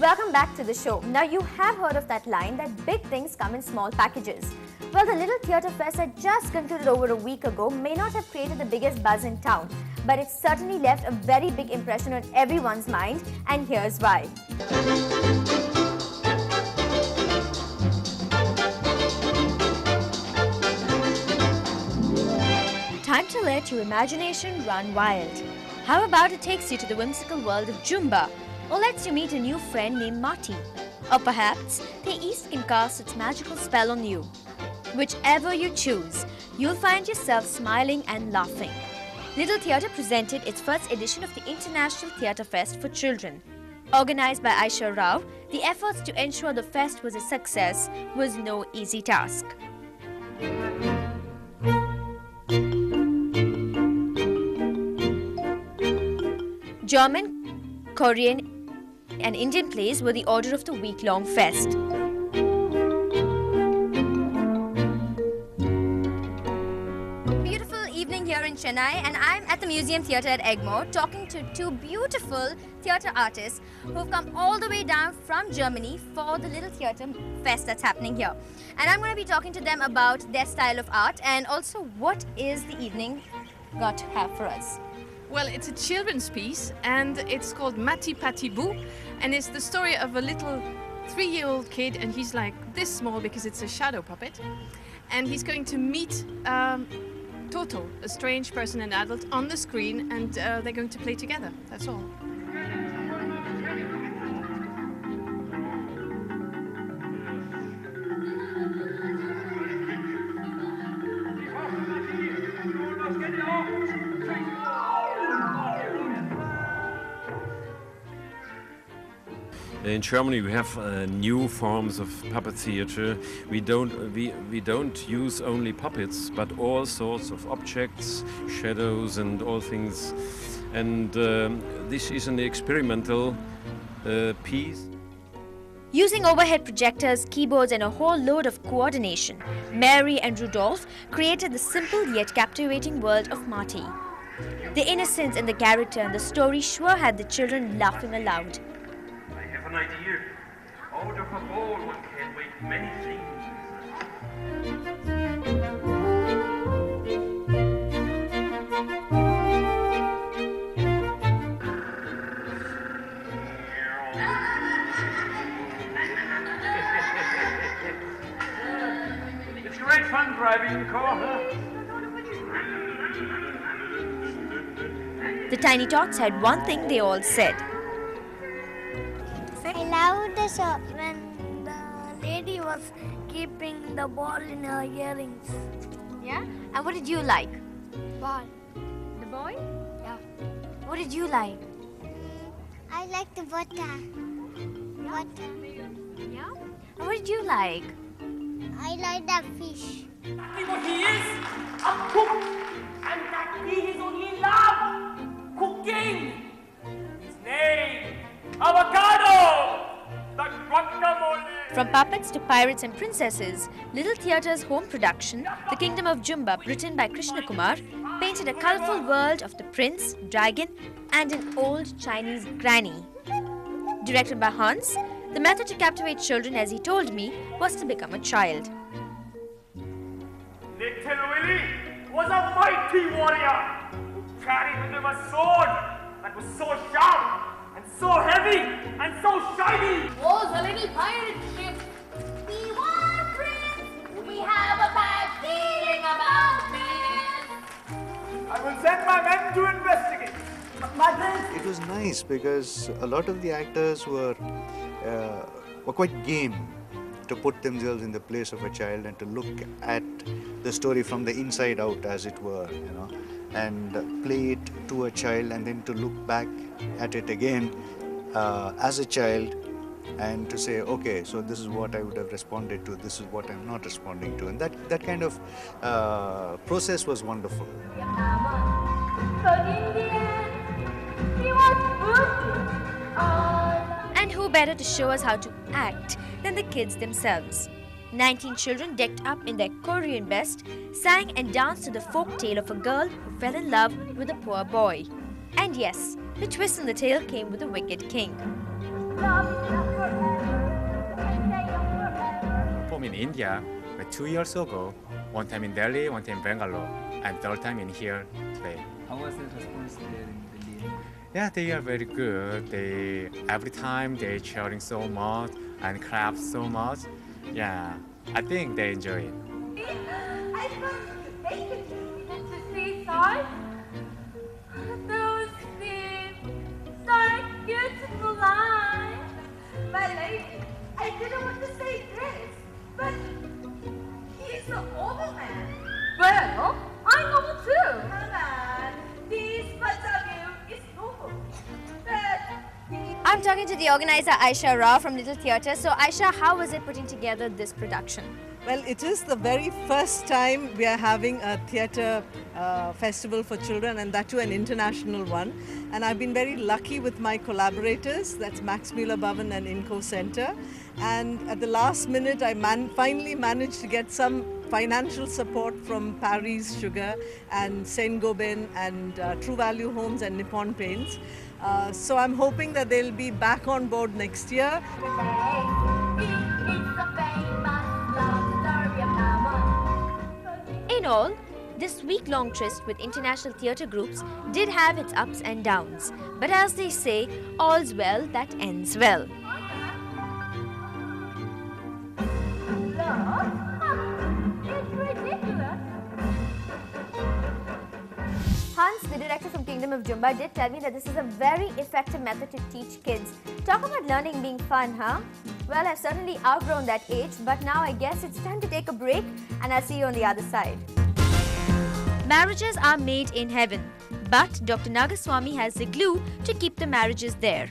welcome back to the show. Now you have heard of that line that big things come in small packages. Well, the Little Theatre Fest that just concluded over a week ago may not have created the biggest buzz in town, but it certainly left a very big impression on everyone's mind, and here's why. Time to let your imagination run wild. How about it takes you to the whimsical world of Jumba, or lets you meet a new friend named Marty, or perhaps the East can cast its magical spell on you. Whichever you choose, you'll find yourself smiling and laughing. Little Theatre presented its first edition of the International Theatre Fest for Children. Organized by Aisha Rao, the efforts to ensure the fest was a success was no easy task. German, Korean, and Indian plays were the order of the week-long fest. Beautiful evening here in Chennai, and I'm at the Museum Theatre at Egmore talking to two beautiful theatre artists who've come all the way down from Germany for the Little Theatre Fest that's happening here. And I'm going to be talking to them about their style of art and also what is the evening got to have for us. Well, it's a children's piece and it's called Mati Pati Boo, and it's the story of a little 3-year-old kid, and he's like this small because it's a shadow puppet, and he's going to meet Toto, a strange person, an adult, on the screen, and they're going to play together. That's all. In Germany, we have new forms of puppet theatre. We don't use only puppets, but all sorts of objects, shadows, and all things. And this is an experimental piece. Using overhead projectors, keyboards, and a whole load of coordination, Mary and Rudolph created the simple yet captivating world of Marty. The innocence in the character and the story sure had the children laughing aloud. An idea. Out of a ball one can make many things. It's great fun driving the car, huh? The Tiny Tots had one thing they all said. I loved the shot when the lady was keeping the ball in her earrings. Yeah? And what did you like? Ball. The boy? Yeah. What did you like? I like the butter. Butter. Yeah? And what did you like? I like the fish. Exactly what he is, a cook, and that he is only love, cooking. His name, avocado, the guacamole. From puppets to pirates and princesses, Little Theatre's home production, The Kingdom of Jumba, written by Krishna Kumar, painted a colorful world of the prince, dragon, and an old Chinese granny. Directed by Hans, the method to captivate children, as he told me, was to become a child. Little Willie was a mighty warrior who carried with him a sword that was so sharp and so heavy and so shiny. Was a little pirate ship. We want prince. We have a bad feeling about this. I will send my men to investigate. My prince. It was nice because a lot of the actors were quite game to put themselves in the place of a child and to look at the story from the inside out, as it were, you know, and play it to a child and then to look back at it again as a child and to say, okay, so this is what I would have responded to, this is what I'm not responding to, and that kind of process was wonderful. And who better to show us how to act than the kids themselves? 19 children decked up in their Korean best sang and danced to the folk tale of a girl who fell in love with a poor boy. And yes, the twist in the tale came with a wicked king. Love performed in India 2 years ago. One time in Delhi, one time in Bangalore, and third time in here today. How was the response there in Delhi? Yeah, they are very good. Every time they cheering so much and clap so much. Yeah, I think they enjoy it. I found bacon to see stars. Those stars, beautiful lines. My lady, I didn't want to say this, but he's an old man. Well, I'm old too. Come on, this part of you is noble. I'm talking to the organizer Aisha Rao from Little Theatre. So Aisha, how was it putting together this production? Well, it is the very first time we are having a theatre festival for children, and that too an international one. And I've been very lucky with my collaborators, that's Max Mueller Bhavan and Inco Center. And at the last minute, I finally managed to get some financial support from Paris Sugar and Saint Gobain and True Value Homes and Nippon Paints. So I'm hoping that they'll be back on board next year. In all, this week-long tryst with international theatre groups did have its ups and downs. But as they say, all's well that ends well. It's ridiculous. Hans, the director from Kingdom of Jumba, did tell me that this is a very effective method to teach kids. Talk about learning being fun, huh? Well, I've certainly outgrown that age, but now I guess it's time to take a break, and I'll see you on the other side. Marriages are made in heaven, but Dr. Nagaswamy has the glue to keep the marriages there.